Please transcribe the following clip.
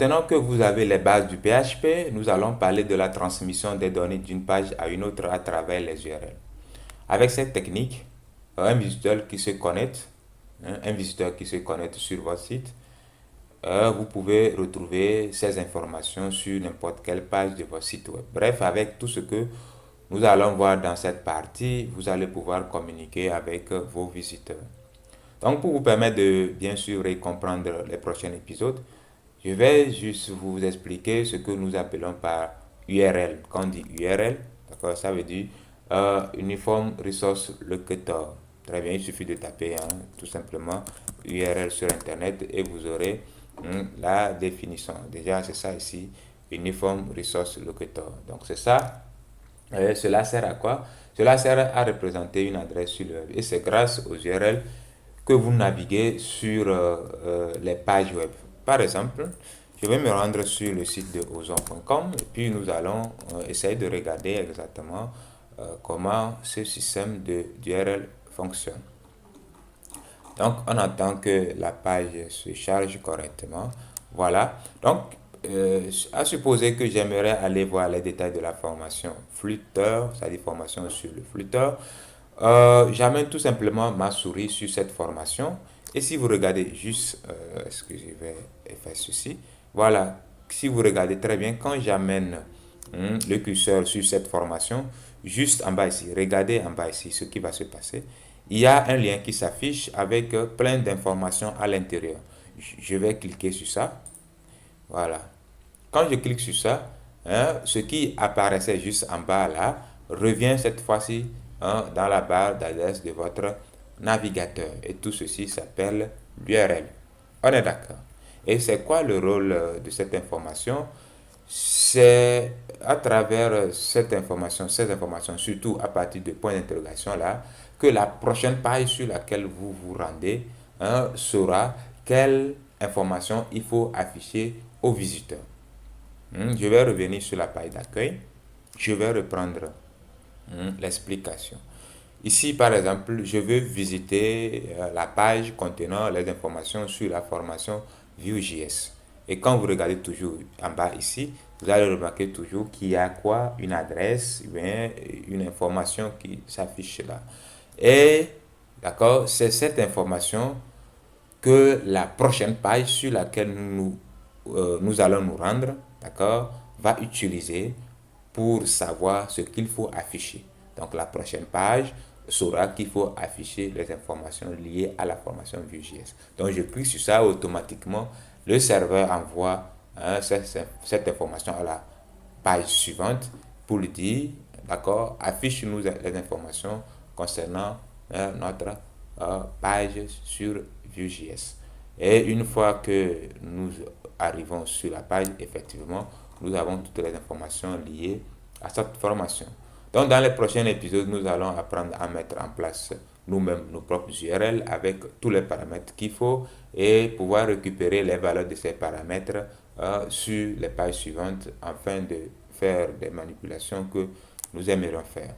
Maintenant que vous avez les bases du PHP, nous allons parler de la transmission des données d'une page à une autre à travers les URL. Avec cette technique, un visiteur qui se connecte, un visiteur qui se connecte sur votre site, vous pouvez retrouver ces informations sur n'importe quelle page de votre site web. Bref, avec tout ce que nous allons voir dans cette partie, vous allez pouvoir communiquer avec vos visiteurs. Donc, pour vous permettre de bien sûr comprendre les prochains épisodes, je vais juste vous expliquer ce que nous appelons par URL. Quand on dit URL, d'accord, ça veut dire Uniform Resource Locator. Très bien, il suffit de taper tout simplement URL sur Internet et vous aurez la définition. Déjà, c'est ça ici, Uniform Resource Locator. Donc, c'est ça. Cela sert à quoi? Cela sert à représenter une adresse sur le web. Et c'est grâce aux URL que vous naviguez sur les pages web. Par exemple, je vais me rendre sur le site de ozon.com et puis nous allons essayer de regarder exactement comment ce système d'URL fonctionne. Donc, on attend que la page se charge correctement. Voilà. Donc, à supposer que j'aimerais aller voir les détails de la formation Flutter, c'est-à-dire formation sur le Flutter, j'amène tout simplement ma souris sur cette formation. Et si vous regardez juste, est-ce que je vais faire ceci? Voilà. Si vous regardez très bien, quand j'amène le curseur sur cette formation, juste en bas ici, regardez en bas ici ce qui va se passer. Il y a un lien qui s'affiche avec plein d'informations à l'intérieur. Je vais cliquer sur ça. Voilà. Quand je clique sur ça, ce qui apparaissait juste en bas là, revient cette fois-ci dans la barre d'adresse de votre navigateur. Et tout ceci s'appelle l'URL. On est d'accord. Et c'est quoi le rôle de cette information? C'est à travers cette information, ces informations, surtout à partir de points d'interrogation là, que la prochaine page sur laquelle vous vous rendez saura quelle information il faut afficher aux visiteurs. Je vais revenir sur la page d'accueil. Je vais reprendre l'explication. Ici, par exemple, je veux visiter la page contenant les informations sur la formation Vue.js. Et quand vous regardez toujours en bas ici, vous allez remarquer toujours qu'il y a quoi? Une adresse, bien, une information qui s'affiche là. Et, d'accord, c'est cette information que la prochaine page sur laquelle nous allons nous rendre, d'accord, va utiliser pour savoir ce qu'il faut afficher. Donc, la prochaine page saura qu'il faut afficher les informations liées à la formation Vue.js. Donc, je clique sur ça, automatiquement, le serveur envoie cette information à la page suivante pour lui dire, d'accord, affiche-nous les informations concernant notre page sur Vue.js. Et une fois que nous arrivons sur la page, effectivement, nous avons toutes les informations liées à cette formation. Donc, dans les prochains épisodes, nous allons apprendre à mettre en place nous-mêmes nos propres URL avec tous les paramètres qu'il faut et pouvoir récupérer les valeurs de ces paramètres sur les pages suivantes afin de faire des manipulations que nous aimerions faire.